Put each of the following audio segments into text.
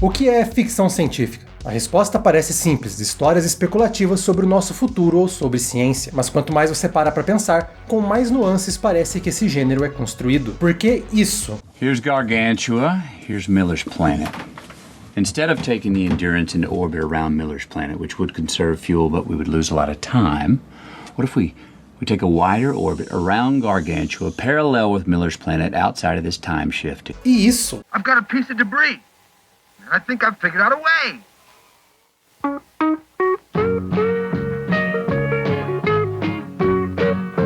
O que é ficção científica? A resposta parece simples, histórias especulativas sobre o nosso futuro ou sobre ciência. Mas quanto mais você para pra pensar, com mais nuances parece que esse gênero é construído. Por que isso? Here's Gargantua, here's Miller's planet. Instead of taking the Endurance into orbit around Miller's planet, which would conserve fuel but we would lose a lot of time, what if we take a wider orbit around Gargantua, parallel with Miller's planet outside of this time shift? E isso? I've got a piece of debris. I think I've figured out a way.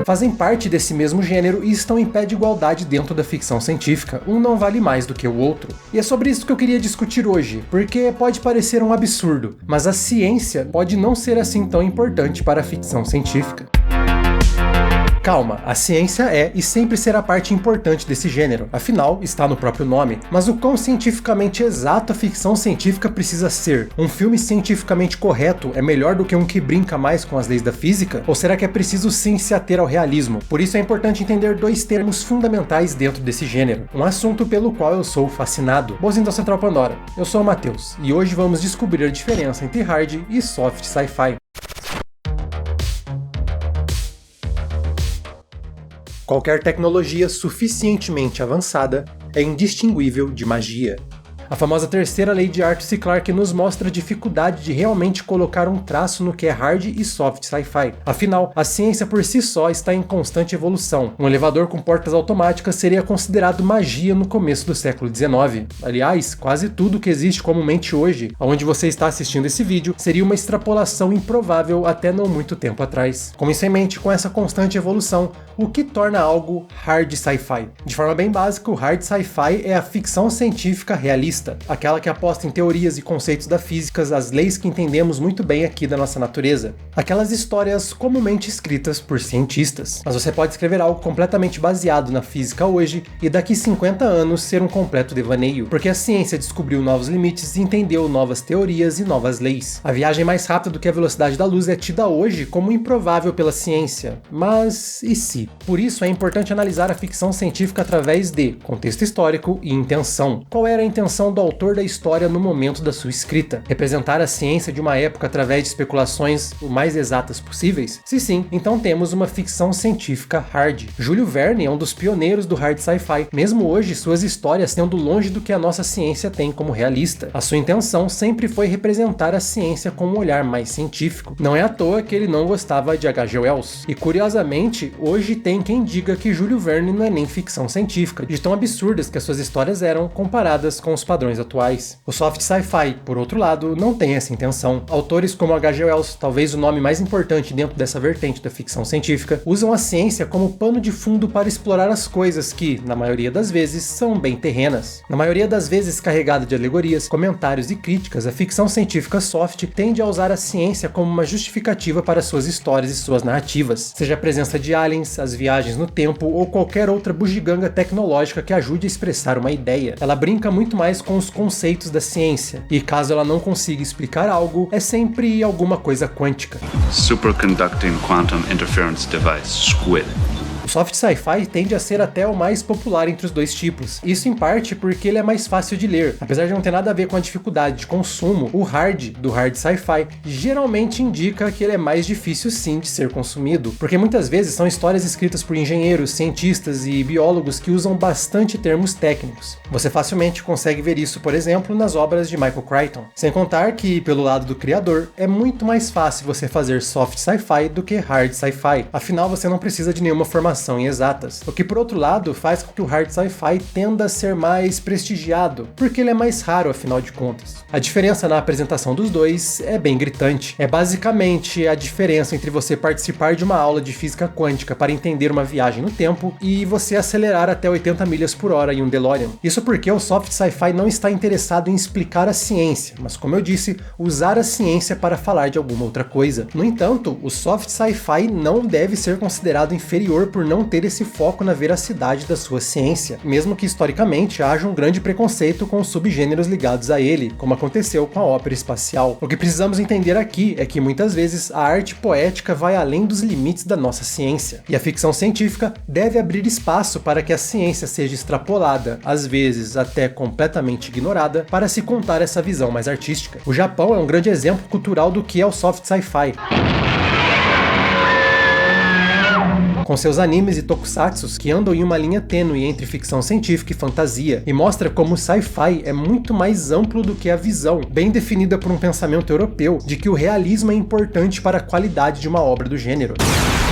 Fazem parte desse mesmo gênero e estão em pé de igualdade dentro da ficção científica, um não vale mais do que o outro. E é sobre isso que eu queria discutir hoje, porque pode parecer um absurdo, mas a ciência pode não ser assim tão importante para a ficção científica. Calma, a ciência é e sempre será parte importante desse gênero, afinal, está no próprio nome. Mas o quão cientificamente exato a ficção científica precisa ser? Um filme cientificamente correto é melhor do que um que brinca mais com as leis da física? Ou será que é preciso sim se ater ao realismo? Por isso é importante entender dois termos fundamentais dentro desse gênero, um assunto pelo qual eu sou fascinado. Boas-vindos ao Central Pandora, eu sou o Matheus, e hoje vamos descobrir a diferença entre hard e soft sci-fi. Qualquer tecnologia suficientemente avançada é indistinguível de magia. A famosa terceira lei de Arthur C. Clarke nos mostra a dificuldade de realmente colocar um traço no que é hard e soft sci-fi. Afinal, a ciência por si só está em constante evolução. Um elevador com portas automáticas seria considerado magia no começo do século XIX. Aliás, quase tudo que existe comumente hoje, onde você está assistindo esse vídeo, seria uma extrapolação improvável até não muito tempo atrás. Com isso em mente, com essa constante evolução, o que torna algo hard sci-fi? De forma bem básica, o hard sci-fi é a ficção científica realista, aquela que aposta em teorias e conceitos da física, as leis que entendemos muito bem aqui da nossa natureza. Aquelas histórias comumente escritas por cientistas. Mas você pode escrever algo completamente baseado na física hoje e daqui 50 anos ser um completo devaneio, porque a ciência descobriu novos limites e entendeu novas teorias e novas leis. A viagem mais rápida do que a velocidade da luz é tida hoje como improvável pela ciência. Mas e se? Por isso é importante analisar a ficção científica através de contexto histórico e intenção. Qual era a intenção do autor da história no momento da sua escrita? Representar a ciência de uma época através de especulações o mais exatas possíveis? Se sim, então temos uma ficção científica hard. Júlio Verne é um dos pioneiros do hard sci-fi, mesmo hoje suas histórias sendo longe do que a nossa ciência tem como realista. A sua intenção sempre foi representar a ciência com um olhar mais científico. Não é à toa que ele não gostava de H.G. Wells. E curiosamente, hoje tem quem diga que Júlio Verne não é nem ficção científica, de tão absurdas que as suas histórias eram comparadas com os padrões atuais. O soft sci-fi, por outro lado, não tem essa intenção. Autores como H.G. Wells, talvez o nome mais importante dentro dessa vertente da ficção científica, usam a ciência como pano de fundo para explorar as coisas que, na maioria das vezes, são bem terrenas. Na maioria das vezes carregada de alegorias, comentários e críticas, a ficção científica soft tende a usar a ciência como uma justificativa para suas histórias e suas narrativas, seja a presença de aliens, as viagens no tempo ou qualquer outra bugiganga tecnológica que ajude a expressar uma ideia. Ela brinca muito mais com os conceitos da ciência, e caso ela não consiga explicar algo, é sempre alguma coisa quântica. Superconducting Quantum Interference Device, SQUID. O soft sci-fi tende a ser até o mais popular entre os dois tipos, isso em parte porque ele é mais fácil de ler. Apesar de não ter nada a ver com a dificuldade de consumo, o hard do hard sci-fi geralmente indica que ele é mais difícil sim de ser consumido, porque muitas vezes são histórias escritas por engenheiros, cientistas e biólogos que usam bastante termos técnicos. Você facilmente consegue ver isso, por exemplo, nas obras de Michael Crichton. Sem contar que, pelo lado do criador, é muito mais fácil você fazer soft sci-fi do que hard sci-fi, afinal você não precisa de nenhuma formação em exatas, o que por outro lado faz com que o hard sci-fi tenda a ser mais prestigiado, porque ele é mais raro afinal de contas. A diferença na apresentação dos dois é bem gritante, é basicamente a diferença entre você participar de uma aula de física quântica para entender uma viagem no tempo e você acelerar até 80 milhas por hora em um DeLorean. Isso porque o soft sci-fi não está interessado em explicar a ciência, mas como eu disse, usar a ciência para falar de alguma outra coisa. No entanto, o soft sci-fi não deve ser considerado inferior por não ter esse foco na veracidade da sua ciência, mesmo que historicamente haja um grande preconceito com os subgêneros ligados a ele, como aconteceu com a ópera espacial. O que precisamos entender aqui é que muitas vezes a arte poética vai além dos limites da nossa ciência, e a ficção científica deve abrir espaço para que a ciência seja extrapolada, às vezes até completamente ignorada, para se contar essa visão mais artística. O Japão é um grande exemplo cultural do que é o soft sci-fi, com seus animes e tokusatsus que andam em uma linha tênue entre ficção científica e fantasia, e mostra como o sci-fi é muito mais amplo do que a visão, bem definida por um pensamento europeu, de que o realismo é importante para a qualidade de uma obra do gênero.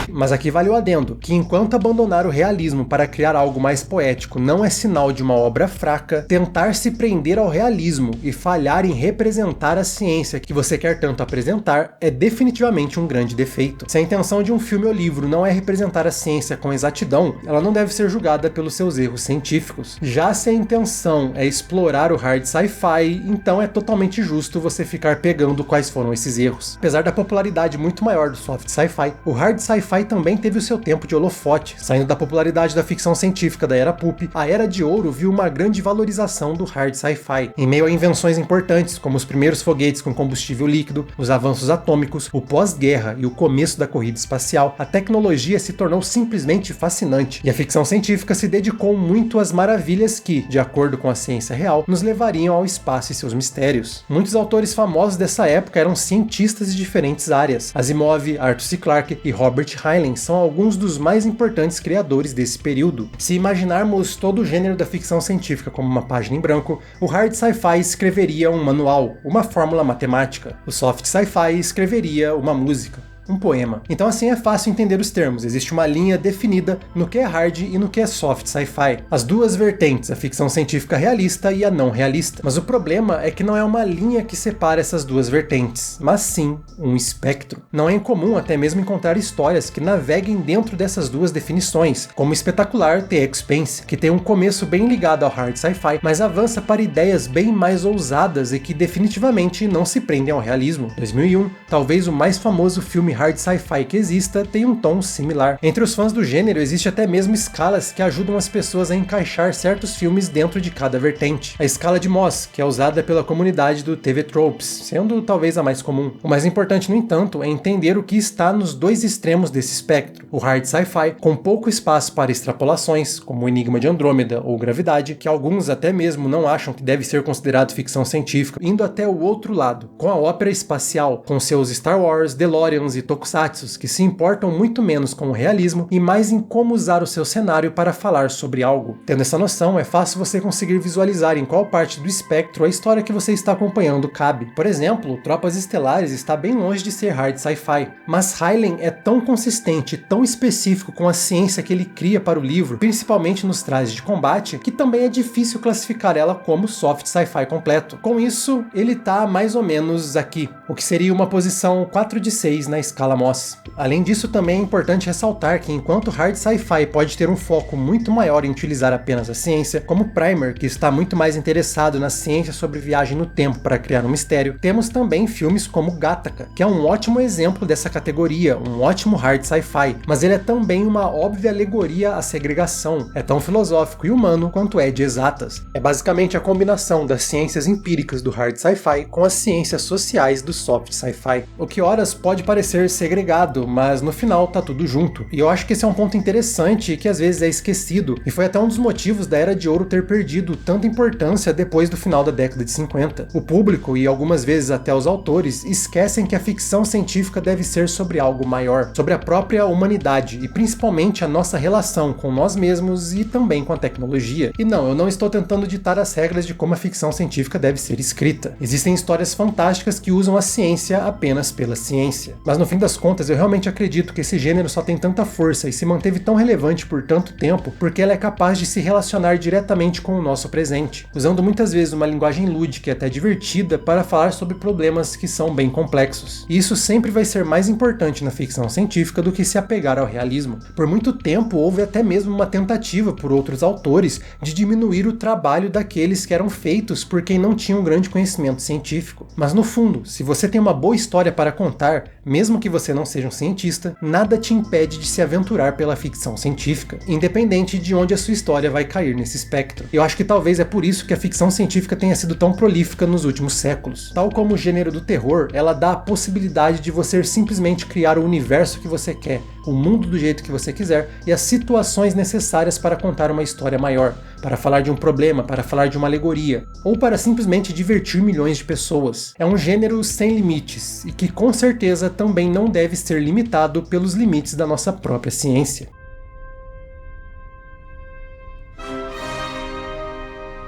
Mas aqui vale o adendo, que enquanto abandonar o realismo para criar algo mais poético não é sinal de uma obra fraca, tentar se prender ao realismo e falhar em representar a ciência que você quer tanto apresentar é definitivamente um grande defeito. Se a intenção de um filme ou livro não é representar a ciência com exatidão, ela não deve ser julgada pelos seus erros científicos. Já se a intenção é explorar o hard sci-fi, então é totalmente justo você ficar pegando quais foram esses erros. Apesar da popularidade muito maior do soft sci-fi, o hard sci-fi também teve o seu tempo de holofote. Saindo da popularidade da ficção científica da Era Pulp, a Era de Ouro viu uma grande valorização do hard sci-fi, em meio a invenções importantes como os primeiros foguetes com combustível líquido, os avanços atômicos, o pós-guerra e o começo da corrida espacial. A tecnologia se tornou simplesmente fascinante, e a ficção científica se dedicou muito às maravilhas que, de acordo com a ciência real, nos levariam ao espaço e seus mistérios. Muitos autores famosos dessa época eram cientistas de diferentes áreas. Asimov, Arthur C. Clarke e Robert Heinlein são alguns dos mais importantes criadores desse período. Se imaginarmos todo o gênero da ficção científica como uma página em branco, o hard sci-fi escreveria um manual, uma fórmula matemática. O soft sci-fi escreveria uma música, um poema. Então assim é fácil entender os termos, existe uma linha definida no que é hard e no que é soft sci-fi. As duas vertentes, a ficção científica realista e a não realista. Mas o problema é que não é uma linha que separa essas duas vertentes, mas sim um espectro. Não é incomum até mesmo encontrar histórias que naveguem dentro dessas duas definições, como o espetacular The Expanse, que tem um começo bem ligado ao hard sci-fi, mas avança para ideias bem mais ousadas e que definitivamente não se prendem ao realismo. 2001, talvez o mais famoso filme hard sci-fi que exista, tem um tom similar. Entre os fãs do gênero, existe até mesmo escalas que ajudam as pessoas a encaixar certos filmes dentro de cada vertente. A escala de Mohs, que é usada pela comunidade do TV Tropes, sendo talvez a mais comum. O mais importante, no entanto, é entender o que está nos dois extremos desse espectro. O hard sci-fi, com pouco espaço para extrapolações, como o Enigma de Andrômeda ou Gravidade, que alguns até mesmo não acham que deve ser considerado ficção científica, indo até o outro lado, com a ópera espacial, com seus Star Wars, DeLoreans e tokusatsus, que se importam muito menos com o realismo e mais em como usar o seu cenário para falar sobre algo. Tendo essa noção, é fácil você conseguir visualizar em qual parte do espectro a história que você está acompanhando cabe. Por exemplo, Tropas Estelares está bem longe de ser hard sci-fi, mas Heinlein é tão consistente, tão específico com a ciência que ele cria para o livro, principalmente nos trajes de combate, que também é difícil classificar ela como soft sci-fi completo. Com isso, ele tá mais ou menos aqui, o que seria uma posição 4 de 6 na escala Mohs. Além disso, também é importante ressaltar que enquanto hard sci-fi pode ter um foco muito maior em utilizar apenas a ciência, como Primer, que está muito mais interessado na ciência sobre viagem no tempo para criar um mistério, temos também filmes como Gattaca, que é um ótimo exemplo dessa categoria, um ótimo hard sci-fi, mas ele é também uma óbvia alegoria à segregação, é tão filosófico e humano quanto é de exatas. É basicamente a combinação das ciências empíricas do hard sci-fi com as ciências sociais do soft sci-fi, o que horas pode parecer segregado, mas no final tá tudo junto. E eu acho que esse é um ponto interessante e que às vezes é esquecido, e foi até um dos motivos da Era de Ouro ter perdido tanta importância depois do final da década de 50. O público, e algumas vezes até os autores, esquecem que a ficção científica deve ser sobre algo maior, sobre a própria humanidade, e principalmente a nossa relação com nós mesmos e também com a tecnologia. E não, eu não estou tentando ditar as regras de como a ficção científica deve ser escrita. Existem histórias fantásticas que usam a ciência apenas pela ciência. Mas no fim das contas, eu realmente acredito que esse gênero só tem tanta força e se manteve tão relevante por tanto tempo porque ela é capaz de se relacionar diretamente com o nosso presente, usando muitas vezes uma linguagem lúdica e até divertida para falar sobre problemas que são bem complexos. E isso sempre vai ser mais importante na ficção científica do que se apegar ao realismo. Por muito tempo, houve até mesmo uma tentativa por outros autores de diminuir o trabalho daqueles que eram feitos por quem não tinha um grande conhecimento científico. Mas no fundo, se você tem uma boa história para contar, mesmo que que você não seja um cientista, nada te impede de se aventurar pela ficção científica, independente de onde a sua história vai cair nesse espectro. Eu acho que talvez é por isso que a ficção científica tenha sido tão prolífica nos últimos séculos. Tal como o gênero do terror, ela dá a possibilidade de você simplesmente criar o universo que você quer, o mundo do jeito que você quiser e as situações necessárias para contar uma história maior, para falar de um problema, para falar de uma alegoria, ou para simplesmente divertir milhões de pessoas. É um gênero sem limites, e que com certeza também não deve ser limitado pelos limites da nossa própria ciência.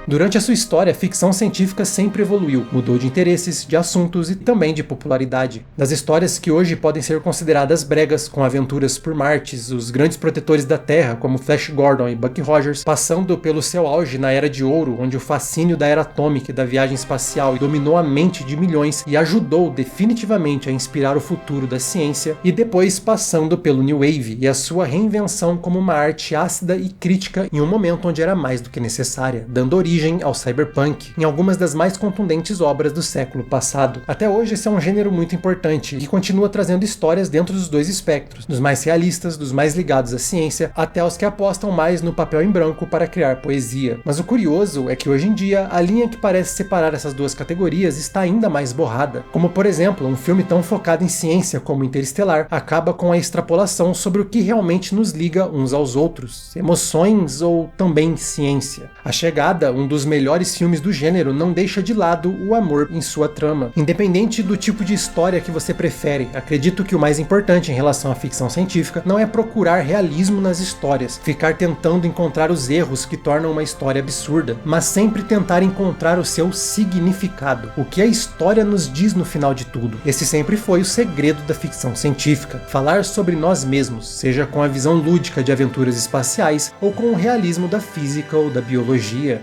Durante a sua história, a ficção científica sempre evoluiu, mudou de interesses, de assuntos e também de popularidade. Das histórias que hoje podem ser consideradas bregas, com aventuras por Marte, os grandes protetores da Terra, como Flash Gordon e Buck Rogers, passando pelo seu auge na Era de Ouro, onde o fascínio da era atômica e da viagem espacial dominou a mente de milhões e ajudou definitivamente a inspirar o futuro da ciência, e depois passando pelo New Wave e a sua reinvenção como uma arte ácida e crítica em um momento onde era mais do que necessária, dando origem ao cyberpunk, em algumas das mais contundentes obras do século passado. Até hoje esse é um gênero muito importante e continua trazendo histórias dentro dos dois espectros, dos mais realistas, dos mais ligados à ciência, até os que apostam mais no papel em branco para criar poesia. Mas o curioso é que hoje em dia a linha que parece separar essas duas categorias está ainda mais borrada, como por exemplo um filme tão focado em ciência como Interestelar acaba com a extrapolação sobre o que realmente nos liga uns aos outros, emoções ou também ciência. A Chegada, um dos melhores filmes do gênero, não deixa de lado o amor em sua trama. Independente do tipo de história que você prefere, acredito que o mais importante em relação à ficção científica não é procurar realismo nas histórias, ficar tentando encontrar os erros que tornam uma história absurda, mas sempre tentar encontrar o seu significado, o que a história nos diz no final de tudo. Esse sempre foi o segredo da ficção científica, falar sobre nós mesmos, seja com a visão lúdica de aventuras espaciais ou com o realismo da física ou da biologia.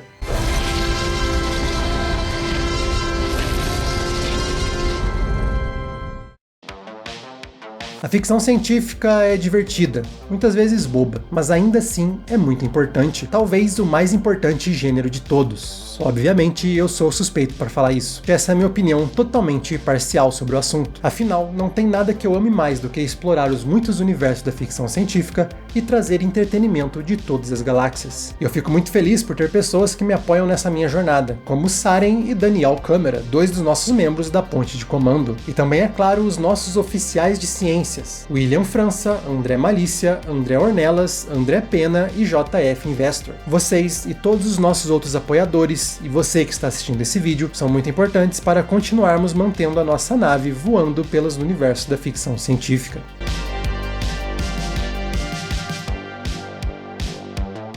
A ficção científica é divertida, muitas vezes boba, mas ainda assim é muito importante, talvez o mais importante gênero de todos. Obviamente eu sou suspeito para falar isso, que essa é a minha opinião totalmente parcial sobre o assunto. Afinal, não tem nada que eu ame mais do que explorar os muitos universos da ficção científica e trazer entretenimento de todas as galáxias. Eu fico muito feliz por ter pessoas que me apoiam nessa minha jornada, como Saren e Daniel Câmara, dois dos nossos membros da Ponte de Comando, e também, é claro, os nossos oficiais de ciências, William França, André Malícia, André Ornelas, André Pena e JF Investor. Vocês e todos os nossos outros apoiadores e você que está assistindo esse vídeo são muito importantes para continuarmos mantendo a nossa nave voando pelos universos da ficção científica.